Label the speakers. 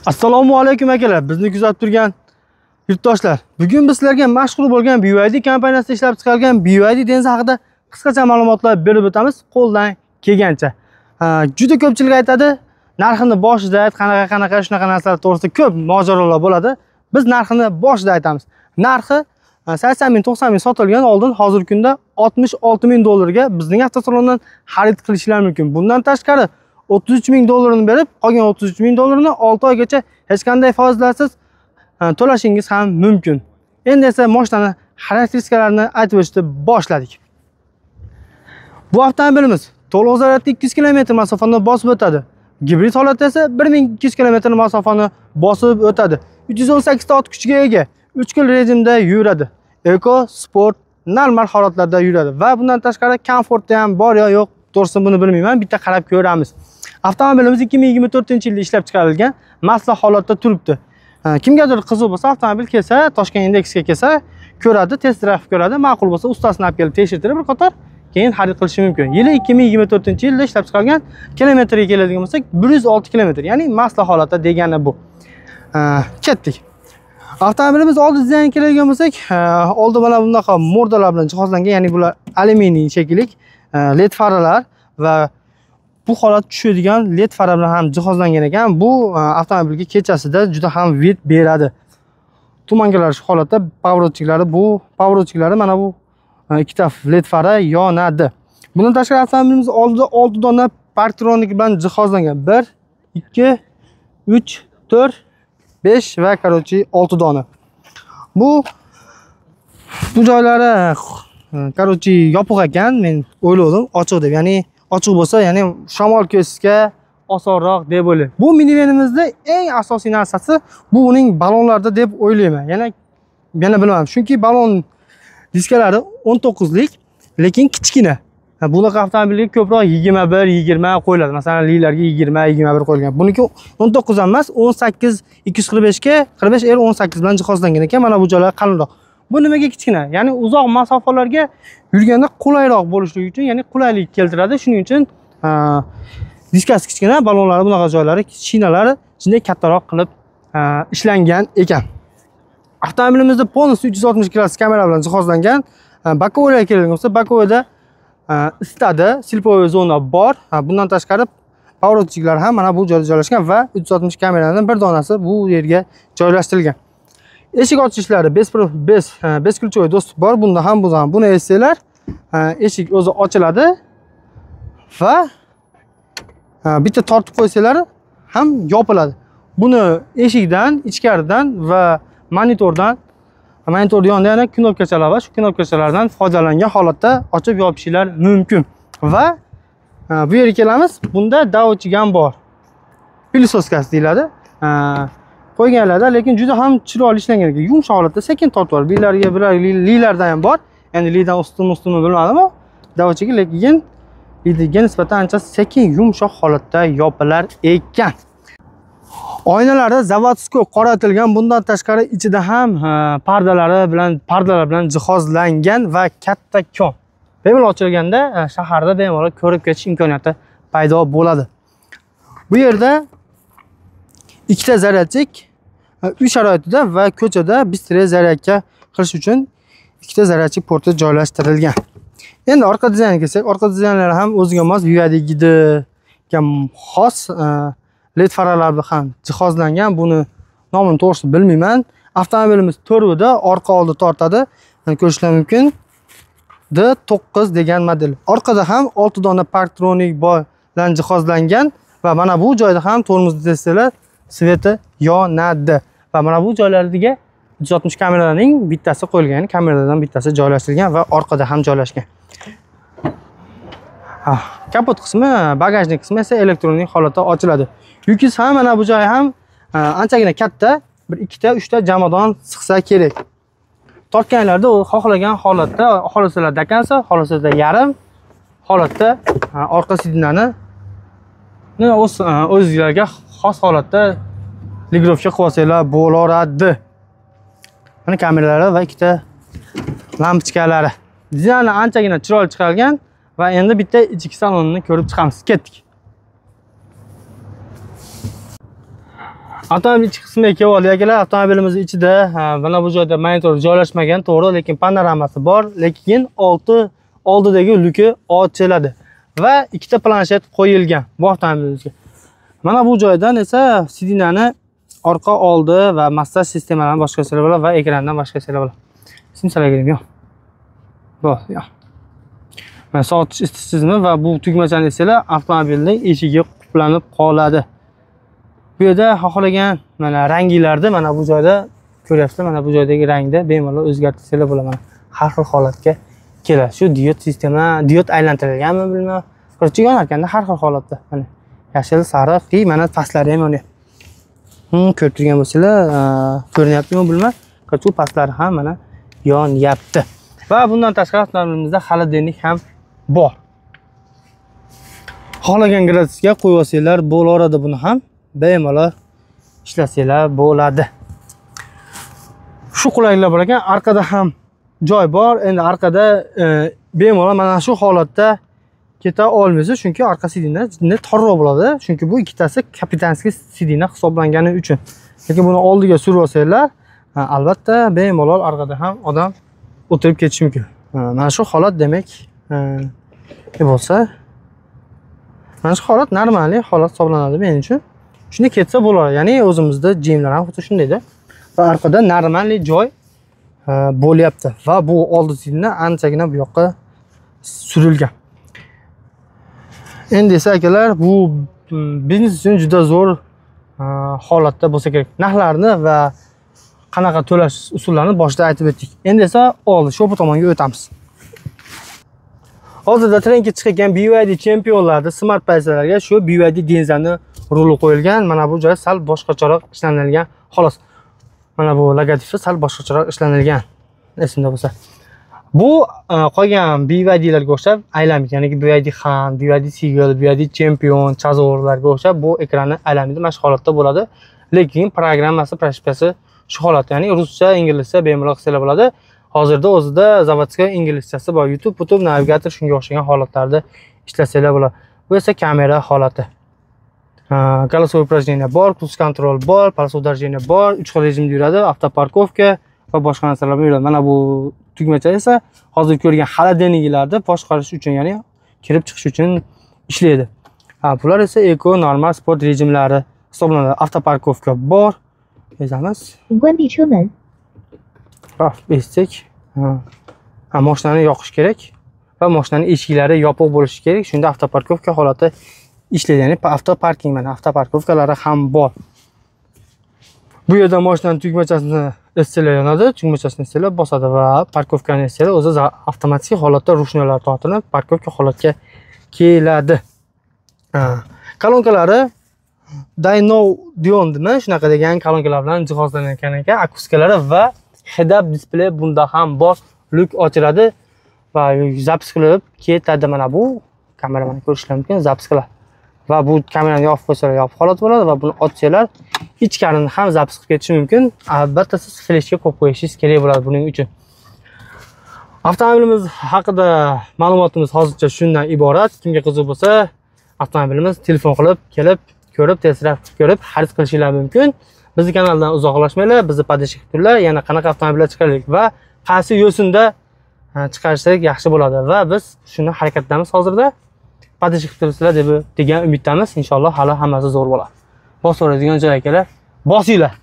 Speaker 1: Assalomu alaykum akalar. Bizni kuzatib turgan yurtdoshlar. Bugun biz sizlarga mashhur bo'lgan BYD kompaniyasida ishlab chiqarilgan BYD Denz haqida qisqacha ma'lumotlar berib o'tamiz, qo'ldan kelgancha. Juda ko'pchilik aytadi, narxini boshida ayt, qanaqa shunaqa narsalar to'g'risida ko'p mojarolar bo'ladi. Biz narxini boshida aytamiz. Narxi 80 ming, 90 ming sotilgan oldin hozirgi kunda 66 ming dollarga bizning avtosalondan xarid qilishlar mumkin. Bundan tashqari 33 ming dollarini berib, qolgan 33 ming dollarini 6 oygacha hech qanday foizlarsiz to'lashingiz ham mumkin. Endi esa mashinani xarakteristikalarini aytib o'tishni boshladik. Bu avtomobilimiz to'liq zaryadda 200 km masofani bosib o'tadi. Gibrid holatda esa 1200 km masofani bosib o'tadi. 318 ta ot kuchiga ega, 3 xil rejimda yuradi. Eko, sport, normal holatlarda yuradi va bundan tashqari komforti ham bor yo yo'q, to'g'risini buni bilmayman, bitta qarab ko'ramiz. Avtomobilimiz 2024-yilda ishlab chiqarilgan, masla holatda turibdi. Kimgadir qiziq bo'lsa, avtomobil kelsa, Toshkent Indexga kelsa, ko'radi, test drive ko'radi, ma'qul bo'lsa, ustasini olib kelib tekshirtirib bir qator keyin xarid qilishi mumkin. Yili 2024-yilda ishlab chiqarilgan, kilometrga keladigan bo'lsak, 106 km, ya'ni masla holatda degani bu. Ketdik. Avtomobilimiz oldi dizayniga keladigan bo'lsak, oldi mana bunaqa mordalar bilan jihozlangan, ya'ni bular alyuminiy shekillik LED faralar va bu holat tushadigan LED fara bilan ham jihozlangan ekan. Bu avtomobilga kechasida juda ham vid beradi. Tumangalar shu holatda pavorotchiklari, bu pavorotchiklari mana bu ikkita LED fara yonadi. Bundan tashqari avtomobilimiz oldida 6 dona parktronik bilan jihozlangan. 1, 2, 3, 4, 5 va короче 6 dona. Bu joylari короче yopiq ekan, men o'yladim, ochiq deb. Ya'ni ochiq bo'lsa, ya'ni shamol ko'sishga osonroq deb o'ylayman. Bu minivanimizda eng asosiy narsasi bu uning ballonlarida deb o'ylayman. Yana bilmadim, chunki ballon diskalari 19 lik, lekin kichkina. Bunaqa avtomobilga ko'proq 21, 20 qo'yiladi. Masalan, lilarga 20, 21 qo'yilgan. Buniki 19 emas, 18, 245 ga 45R18 bilan jihozlangan ekan. Mana bu joylar qalinroq. Bu nimaga kichkina? Ya'ni uzoq masofalarga yurganda qulayroq bo'lishligi uchun, ya'ni qulaylik keltiradi. Shuning uchun diskasi kichkina, ballonlari bunaqa joylari, shinalari shunday kattaroq qilib ishlangan ekan. Avtomobilimizda bonus 360 gradus kamera bilan jihozlangan. Bokovga keladigan bo'lsa, bokovda istadi, silpovoy zona bor. Bundan tashqari pavorotchiklar ham mana bu joyda joylashgan va 360 kameraning bir donasi bu yerga joylashtirilgan. Eshik ochishlari 5 ключевой достуp bor. Bunda ham bu ham buni essanglar, eshik o'zi ochiladi va bitta tortib qo'ysanglar ham yopiladi. Buni eshikdan, ichkaridan va monitor yonida yana knopkachalar va shu knopkachalardan foydalangan holatda ochib yopishlar mumkin. Va bu yerga kelamiz. Bunda daochigan bor. Pilisoskasi deyiladi. Qo'yganlarda, lekin juda ham chiroyli ishlangan ekan. Yumshoq holatda sekin tortib oladi. Lilardan ham bor. Endi lidan ustunmi bilmadim, daochiga, lekin lidiga nisbatan ancha sekin, yumshoq holatda yopilar ekan. Oynalarda zavodskoy qoratilgan. Bundan tashqari ichida ham pardalar bilan jihozlangan va kattakon. Bemalol ochilganda shaharda bemalol ko'rib ketish imkoniyati paydo bo'ladi. Bu yerda ikkita zaryadchik uy sharoitida va ko'chada bistri zaryadga qilish uchun ikkita zaryadchik porti joylashtirilgan. Endi orqa dizaynga kelsak, orqa dizaynlari ham o'ziga mos BYDga xos LED faralar bilan ham jihozlangan. Buni nomini to'g'risi bilmayman. Avtomobilimiz to'rvida orqa oldi tortadi. Ko'rishlar mumkin. D9 degan model. Orqada ham 6 dona parktronik bilan jihozlangan va mana bu joyda ham tormoz destlar sveti yonadi. Va mana bu joylarga 360 kameralarning bittasi qo'yilgan, kameralardan bittasi joylashtirilgan va orqada ham joylashgan. Kapot qismi, bagajnik qismi esa elektronik holatda ochiladi. Yukis ham mana bu joy ham anchagina katta, bir 2 ta, 3 ta jamodan sig'sa kerak. Tortganlarda u xohlagan holatda, xohlasalar dakansa, xohlasalar yarim holatda orqa sidinani o'zingizlarga xos holatda ligrovka qilib olsanglar bo'laveradi. Mana kameralari va 2 ta lampochkalari. Dizayni anchagina chiroyli chiqarilgan va endi bitta ichki salonni ko'rib chiqamiz. Ketdik. Avtomobil ichki qismiga kelib oldik akalar. Avtomobilimiz ichida mana bu joyda monitor joylashmagan, to'g'ri, lekin panoramasi bor, lekin oldidagi luki ochiladi va ikkita planshet qo'yilgan bu avtomobilimizga. Mana bu joydan esa sidinani orqa oldi va massaj sistemalarini boshqa narsalar bo'ladi va ekrandan boshqa narsalar bo'ladi. Simsalarga yo'q. Bu, yo'q. Mana sovutish isitish tizimi va bu tugmachani esinglar, avtomobilning eshigi qulflanib qoladi. Bu yerda xohlagan mana ranglarni mana bu joyda ko'ryapsizlar, mana bu joydagi rangda bemalol o'zgartirsanglar bo'ladi. Mana har xil holatga keladi. Shu diod sistema, diod aylantirilganmi bilmayman. Korchi yonar ekanda har xil holatda. Mana yashil, sariq, mana pastlari ham yonar. Ko'rib turgan bo'lsanglar, ko'rinyaptimi bilmayman. Korchi pastlari ham mana yonyapti. Va bundan tashqari avtomobilimizda xolodilnik ham bor. Xohlagan gradusga qo'yib olsanglar bo'laveradi, buni ham bemalol ishlasanglar bo'ladi. Shu qulayliklar bor ekan, arkada ham joy bor. Endi arkada bemalol mana shu holatda keta olmaysiz, chunki orqa sidina torroq bo'ladi. Chunki bu ikkitasi kapitanskiy sidina hisoblangani uchun. Lekin buni oldiga surib olsanglar, albatta bemalol arkada ham odam o'tirib ketishi mumkin. Mana shu holat demak, bo'lsa, mana shu holat normalniy holat hisoblanadi men uchun. Shunday ketsa bo'ladi. Ya'ni o'zimizda jimlar ham xuddi shundayda. Va orqada normalniy joy bo'lyapti va bu oldi sidina anchagina bu yoqqa surilgan. Endi esa akalar, bu biznes uchun juda zo'r holatda bo'lsa kerak. Narxlarni va qanaqa to'lash usullarini boshida aytib o'tdik. Endi esa oldi shu tomonga o'tamiz. Hozirda trendga chiqqan BYD chempionlarda smart paysalarga shu BYD denzani ruli qo'yilgan. Mana bu joy sal boshqacharoq ishlanilgan. Xolos. Mana bu logotipi sal boshqacharoq ishlanilgan. Esimda bo'lsa. Bu qolgan BYDlarga o'xshab aylanmaydi. Ya'ni BYD Han, BYD Seagull, BYD Champion, Chazorlarga o'xshab bu ekranni aylanmaydi. Mana shu holatda bo'ladi. Lekin programmasi, proshpasi shu holat, ya'ni ruscha, inglizcha bemalol qilsalar bo'ladi. Hozirda o'zida zavodskiy inglizchasi bor. YouTube, navigator shunga o'xshagan holatlarda ishlasalar bo'ladi. Bu esa kamera holati. Колесо упражнения bor, cruise control bor, полоса ударения bor, 3 xil rejimda yuradi, avtoparkovka va boshqa narsalar bilan yuradi. Mana bu tugmacha esa hozir ko'rgan xolodilniklarni boshqarish uchun, ya'ni kirib chiqish uchun ishlaydi. Bular esa eko, normal, sport rejimlari hisoblanadi. Avtoparkovka bor. Bezamiz.
Speaker 2: 关闭车门。
Speaker 1: Besdik. Mashinani yoqish kerak va mashinaning eshiklari yopiq bo'lishi kerak. Shunda avtoparkovka holati ishlaydi. Ya'ni avtoparking, mana avtoparkovkalari ham bor. Bu yerda mashinaning tugmachasini essilar yonadi, tugmachasini essilar bosadi va parkovkani essilar o'zi avtomatik holatda rushnolar tortilib parkovka holatga keladi. Kolonkalari Dyno Dion nima shunaqa degan kolonkalar bilan jihozlangan ekan, akuskalari va head-up display bunda ham bor. Luk ochiladi va zapis qilib ketadi. Mana bu kamerani ko'rishlar mumkin, zapis qiladi. Va bu kamerani yopib qo'ysalar yopiq holat bo'ladi va buni ochsalar ichkarini ham zapis qilib ketishi mumkin. Albatta siz fleshga qo'yib qo'yishingiz kerak bo'ladi buning uchun. Avtomobilimiz haqida ma'lumotimiz hozircha shundan iborat. Kimga qiziq bo'lsa, avtomobilimiz telefon qilib, kelib ko'rib, test-drive ko'rib xarid qilishingiz mumkin. Bizning kanaldan uzoqlashmanglar, bizni podeshik qilib turlar, yana qanaqa avtomobillar chiqardik va qaysi yo'sinda chiqarsak yaxshi bo'ladi va biz shuni harakatdamiz hozirda. Podeshik qilib turibsizlar degan umiddamiz. Inshaalloh hali hammasi zo'r bo'ladi. Bosaveradigan joy akalar, bosinglar.